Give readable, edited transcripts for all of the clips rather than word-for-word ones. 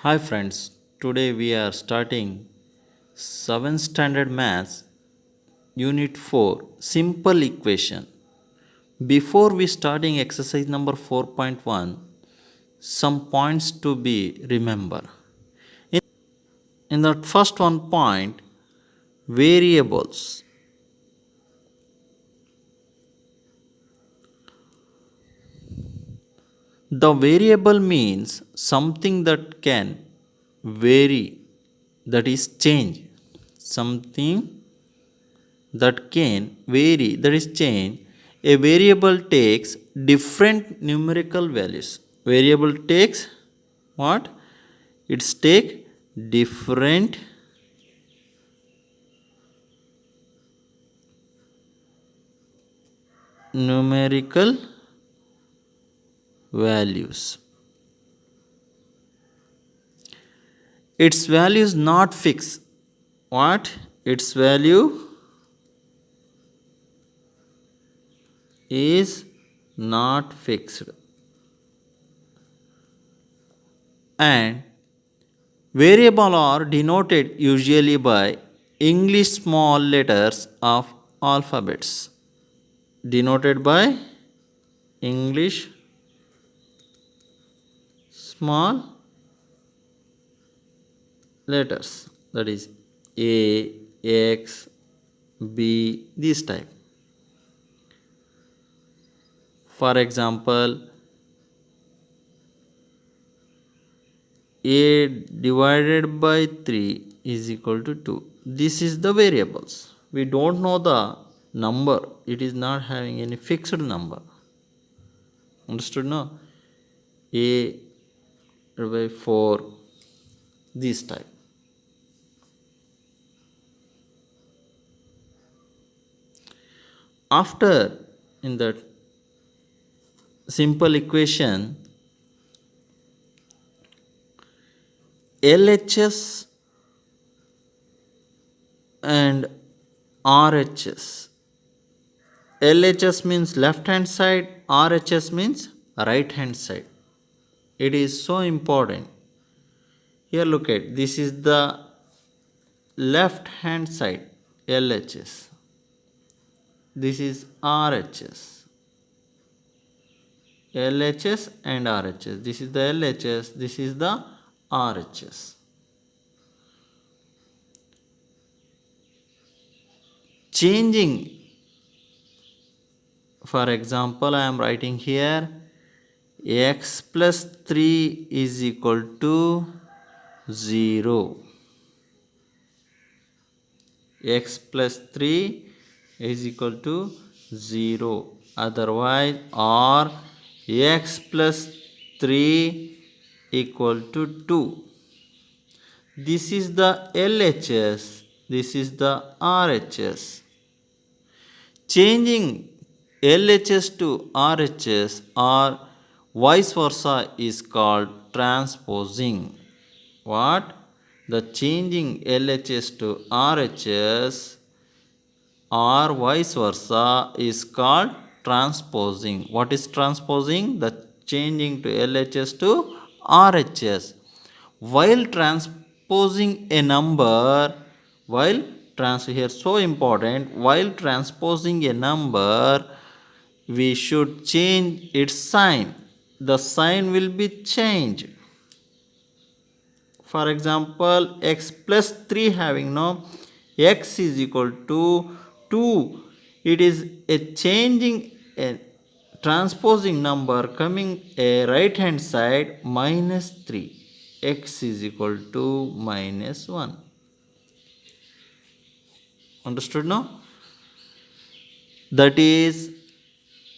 Hi friends, today we are starting 7th standard maths unit 4 simple equation. Before we starting exercise number 4.1, some points to be remember. In the first one point, variables. The variable means something that can vary, that is change. Something that can vary, that is change. A variable takes different numerical values. Variable takes what? It's take different numerical values. Its value is not fixed. What? Its value is not fixed. And variable are denoted usually by English small letters of alphabets. Denoted by English small letters, that is A, X, B, this type. For example, A divided by 3 is equal to 2. This is the variables. We don't know the number. It is not having any fixed number. Understood no? A by 4, this type. After, in that simple equation, LHS and RHS. LHS means left hand side, RHS means right hand side. It is so important. Here look at, this is the left hand side, LHS. This is RHS. LHS and RHS. This is the LHS, this is the RHS. Changing, for example, I am writing here x plus 3 is equal to 0. X plus 3 is equal to 0. Otherwise, or x plus 3 equal to 2. This is the LHS. This is the RHS. Changing LHS to RHS or vice versa is called transposing. What? The changing LHS to RHS or vice versa is called transposing. What is transposing? The changing to LHS to RHS. While transposing a number, here so important, while transposing a number, we should change its sign. The sign will be changed. For example, x plus 3 having no x is equal to 2. It is a changing, a transposing number coming a right hand side minus 3. X is equal to minus 1. Understood now? That is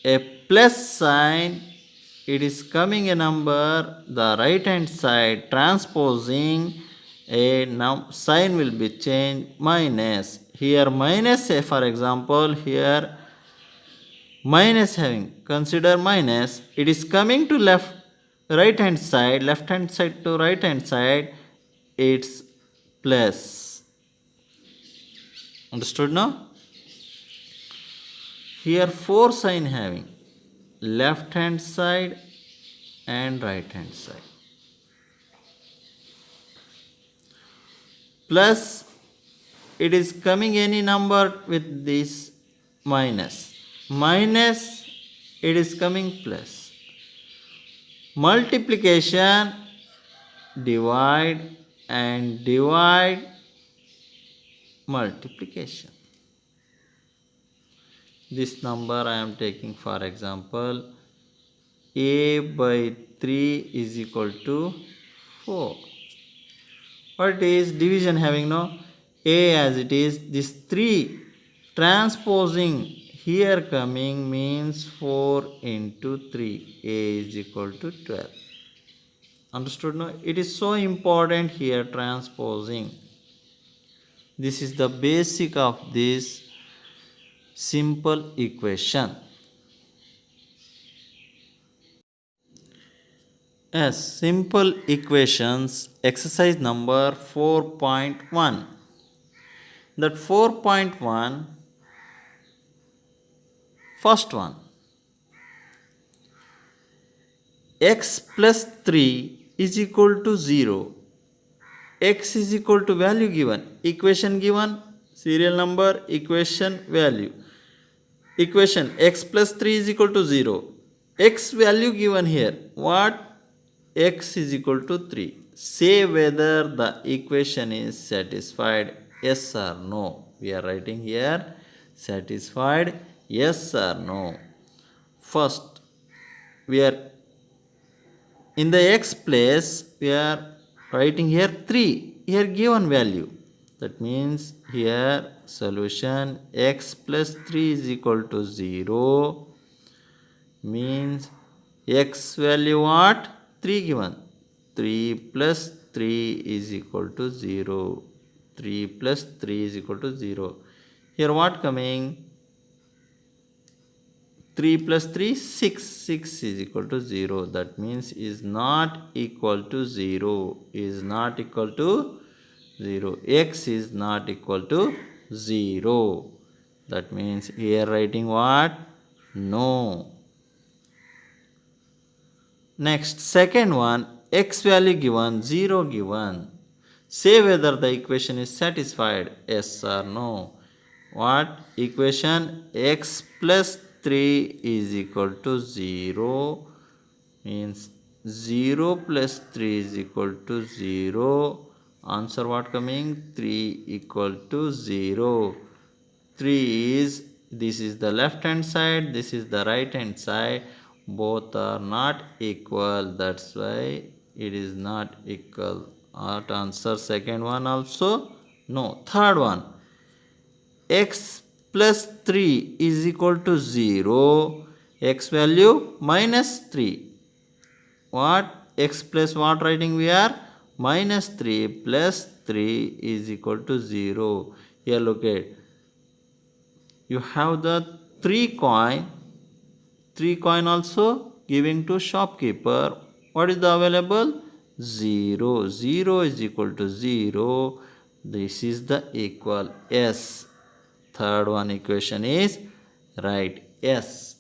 a plus sign. It is coming a number, the right hand side transposing a sign will be changed minus. Here minus, say for example, here minus having, consider minus, it is coming to left hand side to right hand side, it's plus. Understood now? Here 4 sign having left hand side and right hand side. plus, it is coming any number with this minus. Minus, it is coming plus. Multiplication, divide and divide, multiplication. This number I am taking for example, a by 3 is equal to 4. What is division having no? A as it is, this 3 transposing here coming means 4 into 3. A is equal to 12. Understood no? It is so important here transposing. This is the basic of this simple equation. Yes, simple equations exercise number 4.1. That 4.1, first one, x plus 3 is equal to 0. X is equal to value given, equation given, serial number, equation, value. Equation x plus 3 is equal to 0. X value given here. What? X is equal to 3. Say whether the equation is satisfied, yes or no. We are writing here satisfied, yes or no. First, we are in the x place, we are writing here 3. Here given value. That means here solution x plus 3 is equal to 0 means x value what? 3 given. 3 plus 3 is equal to 0. 3 plus 3 is equal to 0. Here what coming? 3 plus 3, 6. 6 is equal to 0. That means is not equal to 0. Is not equal to 0. X is not equal to 0. That means here writing what? No. Next, second one, x value given, 0 given. Say whether the equation is satisfied, yes or no. What? Equation x plus 3 is equal to 0 means 0 plus 3 is equal to 0. Answer what coming? 3 equal to 0. 3 is, this is the left hand side, this is the right hand side. Both are not equal. That's why it is not equal. What answer? Second one also? No. Third one. X plus 3 is equal to 0. X value minus 3. What? X plus what writing we are? Minus 3 plus 3 is equal to 0. Here look at. You have the 3 coin. 3 coin also giving to shopkeeper. What is the available? 0. 0 is equal to 0. This is the equal. Yes. Third one equation is right. Yes.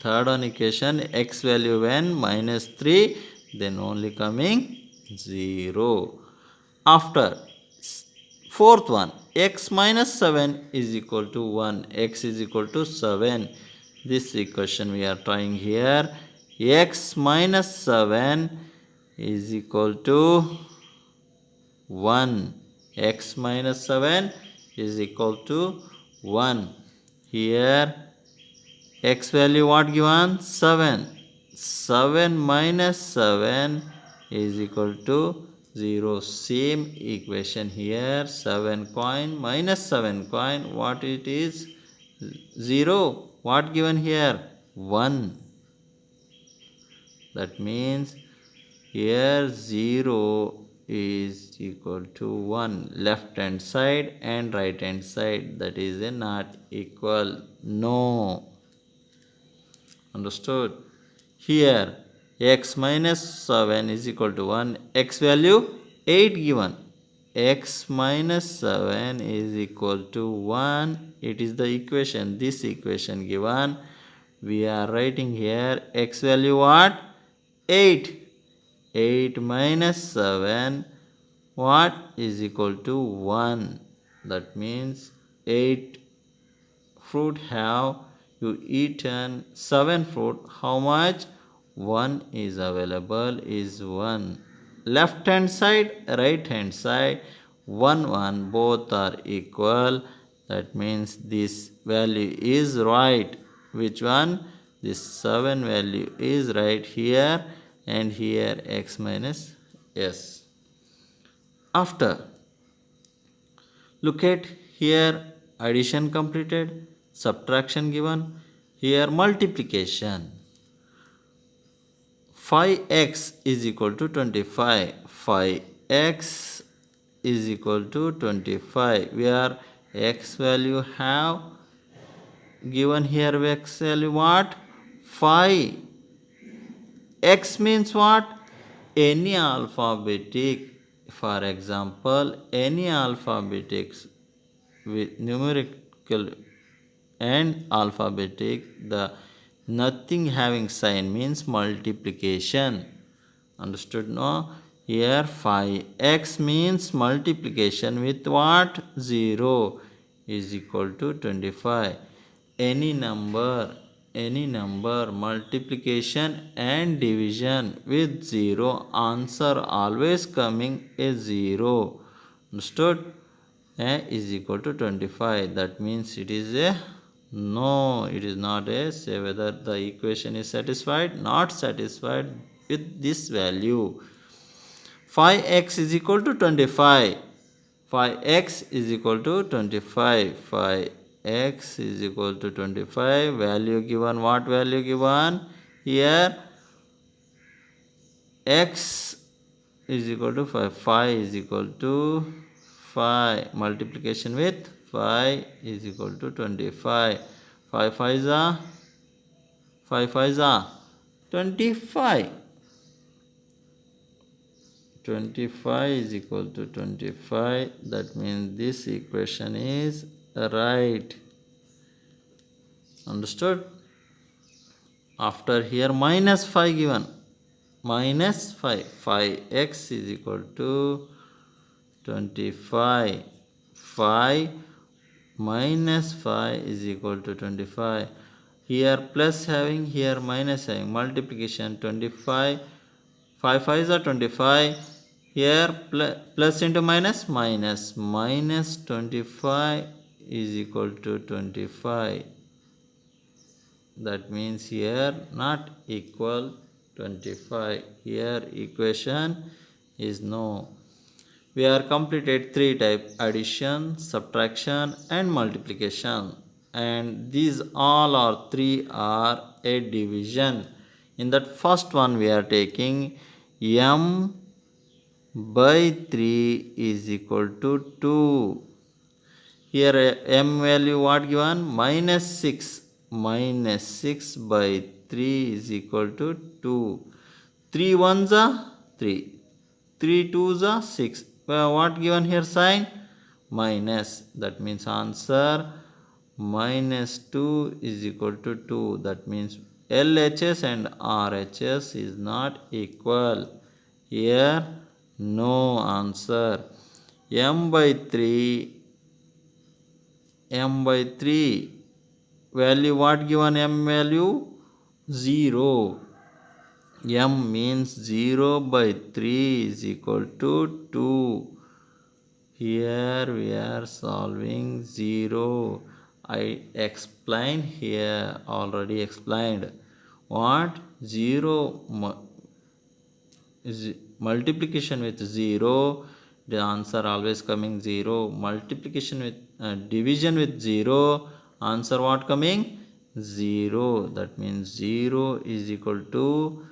Third one equation, x value when minus 3, then only coming 0. After fourth one, x minus 7 is equal to 1. X is equal to 7. This equation we are trying here. X minus 7 is equal to 1. X minus 7 is equal to 1. Here x value what given? 7. 7 minus 7 is equal to 0. Same equation here. 7 coin minus 7 coin. What it is? 0. What given here? 1. That means here 0 is equal to 1. Left hand side and right hand side. That is a not equal. No. Understood? Here x minus 7 is equal to 1. X value 8 given. X minus 7 is equal to 1. It is the equation. This equation given. We are writing here x value what? 8. 8 minus 7. what is equal to 1. That means 8 fruit have you eaten, 7 fruit, how much? 1 is available is 1. Left hand side, right hand side, 1 1 both are equal. That means this value is right. Which one? This 7 value is right here, and here x minus s. After, look at here, addition completed, subtraction given, here multiplication. 5x is equal to 25. 5x is equal to 25, where x value have given here, x value what? 5. X means what? Any alphabetic, for example, any alphabetics with numerical and alphabetic, the nothing having sign means multiplication. Understood? No? Here 5x means multiplication with what? 0 is equal to 25. Any number multiplication and division with 0, answer always coming a 0. Understood? A is equal to 25. That means it is a no, it is not a. Say whether the equation is satisfied, not satisfied with this value. 5x is equal to 25. 5x is equal to 25. 5x is equal to 25. Value given, what value given? Here x is equal to 5. 5 is equal to 5. Multiplication with 5 is equal to 25. 5 5 is a 5 5 is a 25. 25 is equal to 25. That means this equation is right. Understood? After here minus 5 given. Minus 5. 5x is equal to 25. 5 minus 5 is equal to 25. Here plus having, here minus having. Multiplication 25. 5 5 is 25. Here plus into minus, minus. Minus 25 is equal to 25. That means here not equal 25. Here equation is no. We are completed 3 type: addition, subtraction and multiplication, and these all are 3 are a division. In that first one we are taking m by 3 is equal to 2. Here m value what given? Minus 6. Minus 6 by 3 is equal to 2. 3 ones are 3. 3 twos are 6. What given here sign? Minus. That means answer minus 2 is equal to 2. That means LHS and RHS is not equal. Here no answer. M by 3 value what given? M value 0. M means 0 by 3 is equal to 2. Here we are solving 0. I explained here, already explained. What? 0 is multiplication with 0, the answer always coming 0. Multiplication with division with 0, answer what coming? 0. That means 0 is equal to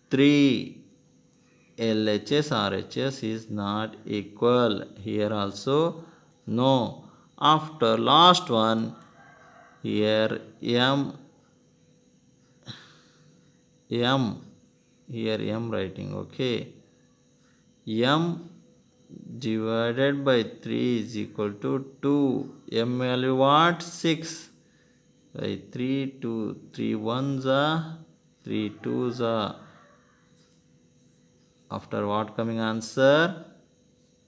3. LHS RHS is not equal. Here also no. After last one, here M, here M writing, okay. M divided by 3 is equal to 2. M value what? 6. By 3, 2, 3 ones are, 3 twos are. After what coming answer?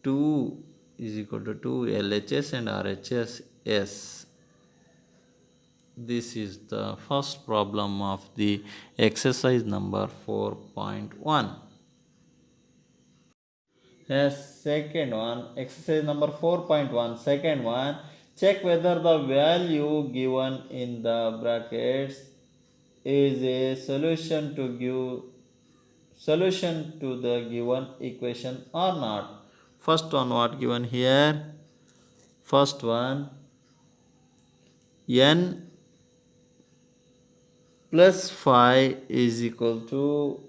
2 is equal to 2 LHS and RHS. Yes, this is the first problem of the exercise number 4.1. Yes, second one, exercise number 4.1, second one, check whether the value given in the brackets is a solution to the given equation or not. First one, what given here? First one, n plus 5 is equal to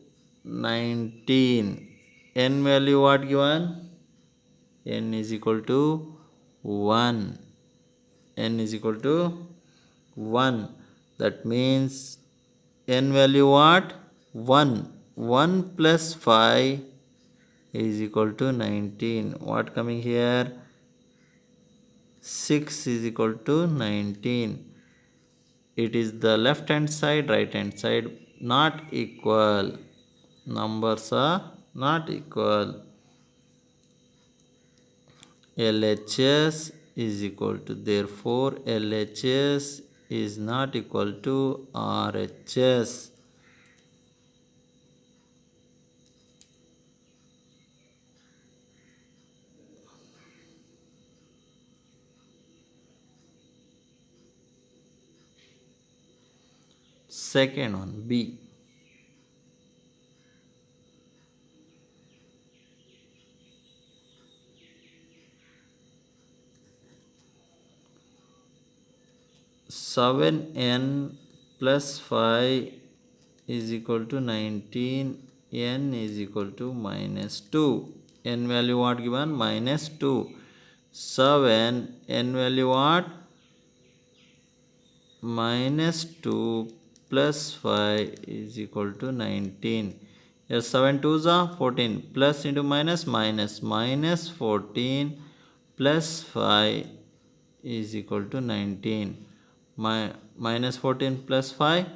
19. N value what given? N is equal to 1. N is equal to 1. That means n value what? 1. 1 plus 5 is equal to 19. What coming here? 6 is equal to 19. It is the left hand side, right hand side not equal. Numbers are not equal. LHS is equal to, therefore LHS is not equal to RHS. Second one, B. Seven n plus 5 is equal to 19. N is equal to minus 2. N value what given? Minus 2. 7 n value what? Minus 2 plus 5 is equal to 19. Yes, 7 2s are 14. Plus into minus, minus 14 plus 5 is equal to 19. Minus 14 plus 5,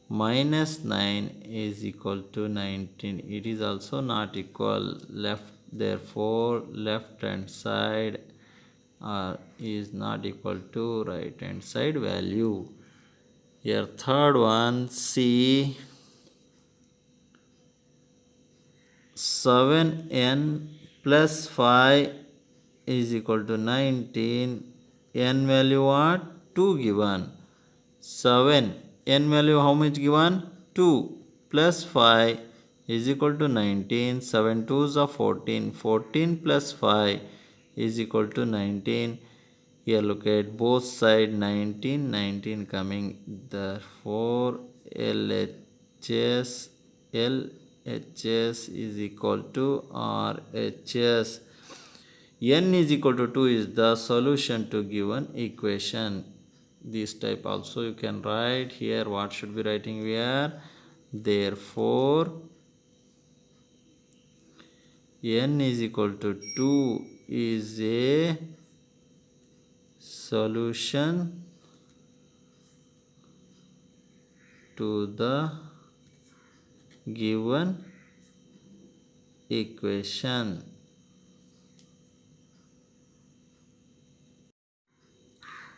minus 9 is equal to 19. It is also not equal. Therefore left hand side is not equal to right hand side value. Here third one, C. 7n plus 5 is equal to 19. N value what? 2 given. 7. N value how much given? 2 plus 5 is equal to 19. 7 2s are 14. 14 plus 5 is equal to 19. Here look at both side, 19 19 coming. Therefore LHS is equal to RHS. N is equal to 2 is the solution to given equation. This type also you can write here. What should be writing here? Therefore n is equal to 2 is a solution to the given equation.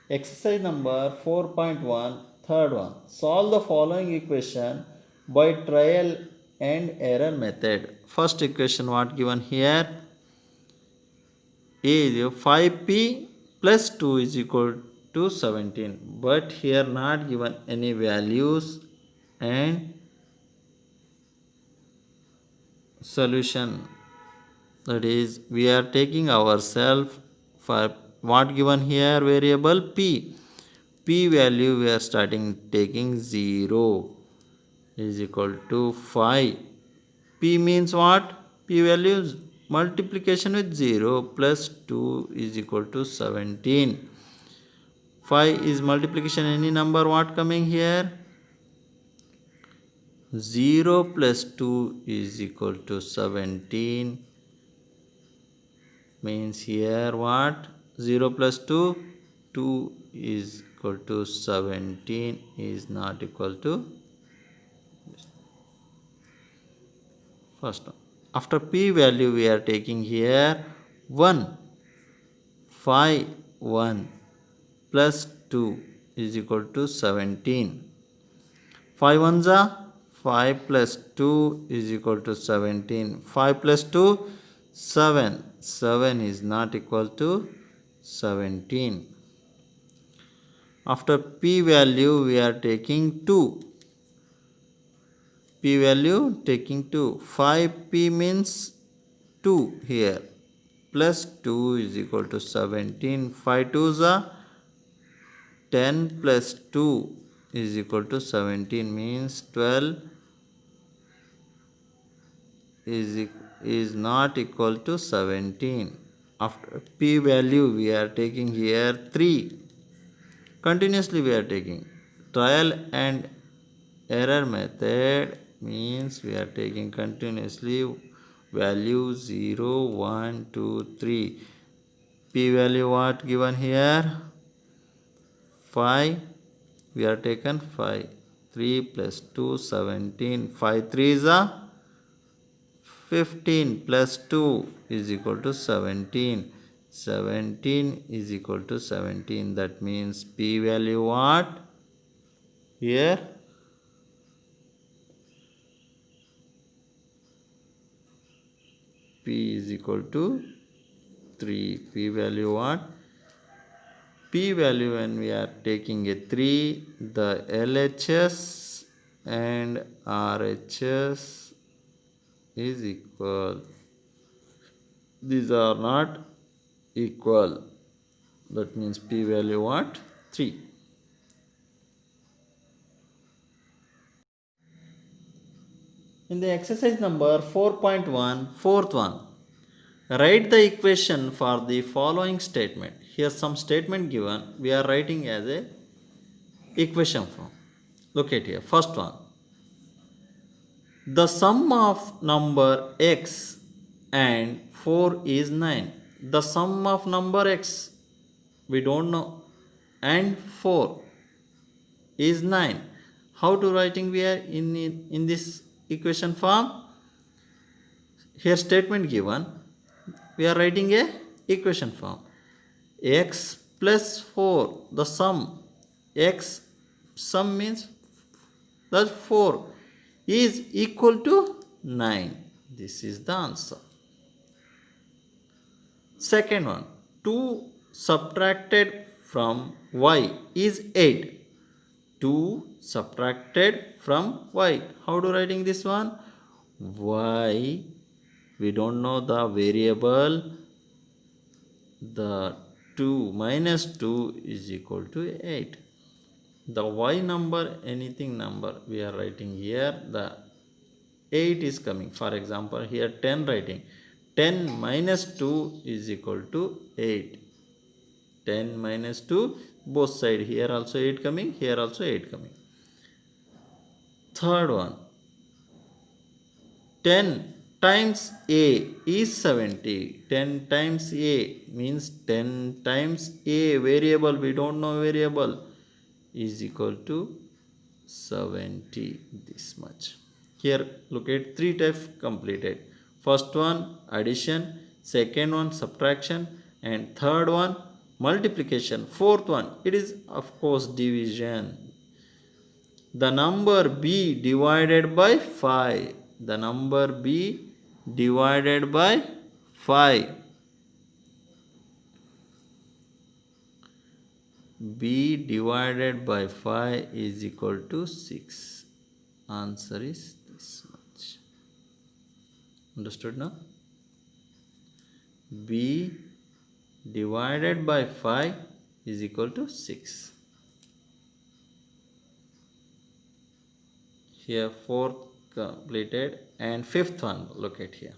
Exercise number 4.1, third one. Solve the following equation by trial and error method. First equation what given here is 5p plus 2 is equal to 17. But here not given any values and solution. That is, we are taking ourselves for what given here variable p. P value we are starting taking 0 is equal to 5. P means what? P value is multiplication with 0 plus 2 is equal to 17. 5 is multiplication any number what coming here? 0 plus 2 is equal to 17. Means here what? 0 plus 2, 2 is equal to 17 is not equal to first one. After p value we are taking here 1. 5, 1 plus 2 is equal to 17. 5 ones are 5 plus 2 is equal to 17. 5 plus 2, 7. 7 is not equal to 17. After p value, we are taking 2. P value taking 2. 5p means 2 here. Plus 2 is equal to 17. 5 twos are 10 plus 2 is equal to 17 means 12 is not equal to 17. After p value we are taking here 3. Continuously we are taking. Trial and error method means we are taking continuously value 0, 1, 2, 3. P value what given here? 5. We are taken 5. 3 plus 2, 17. 5 3s are 15 plus 2 is equal to 17. 17 is equal to 17. That means p value what? Here p is equal to 3. P value what? P value when we are taking a 3, the LHS and RHS is equal. These are not equal. That means p value what? 3. In the exercise number 4.1, fourth one, write the equation for the following statement. Here some statement given. We are writing as a equation form. Look at here. First one. The sum of number x and 4 is 9. The sum of number x we don't know and 4 is 9. How to writing we are in this equation form? Here statement given. We are writing a equation form. X plus 4, the sum. X sum means that 4 is equal to 9. This is the answer. Second one, 2 subtracted from y is 8. 2 subtracted from y. How to writing this one? Y, we don't know the variable. The 2 minus 2 is equal to 8. The y number, anything number we are writing here, the 8 is coming. For example, here 10 writing. 10 minus 2 is equal to 8. 10 minus 2, both side, here also 8 coming, here also 8 coming. Third one, 10 times a is 70. 10 times a means 10 times a variable, we don't know variable, is equal to 70, this much. Here look at 3 types completed. First one addition, second one subtraction, and third one multiplication. Fourth one, it is of course division. The number b divided by 5. The number b divided by 5. B divided by 5 is equal to 6. Answer is this much. Understood now? B divided by 5 is equal to 6. Here fourth completed, and fifth one, look at here.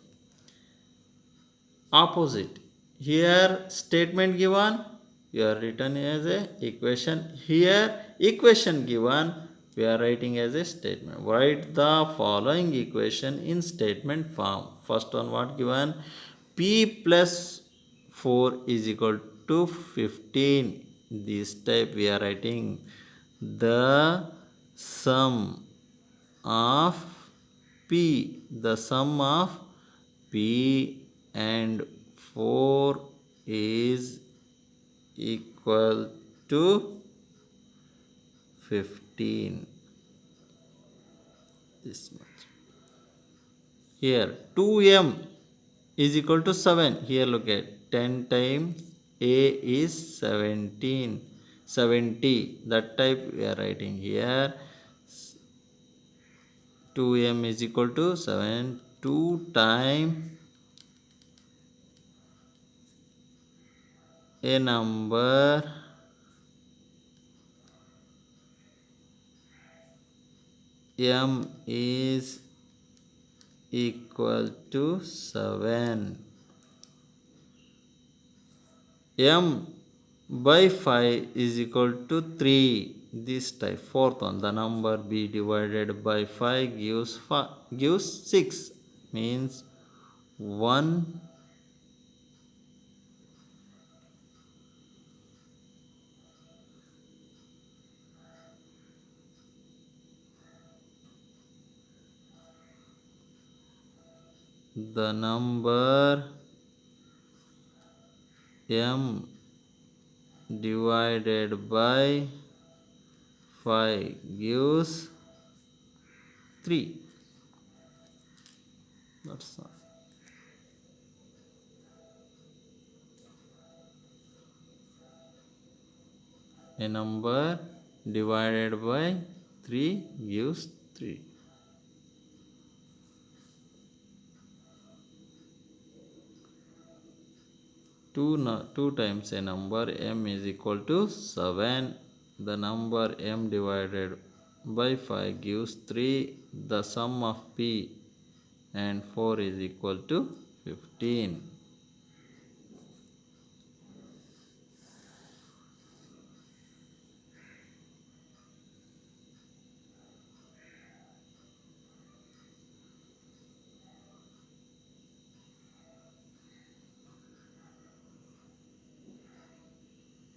Opposite. Here statement given, you are written as a equation. Here equation given, we are writing as a statement. Write the following equation in statement form. First one what given? P plus 4 is equal to 15. This type we are writing the sum of P. The sum of P and 4 is equal to 15. This much. Here 2m is equal to 7. Here look at 10 times a is 17. 70. That type we are writing here. 2m is equal to 7. 2 times a number m is equal to 7. M by 5 is equal to 3. This type, fourth one, the number b divided by 5 gives 6. Means 1 the number m divided by 5 gives 3. That's all. A number divided by 3 gives 3. Two times a number m is equal to 7. The number m divided by 5 gives 3. The sum of p and 4 is equal to 15.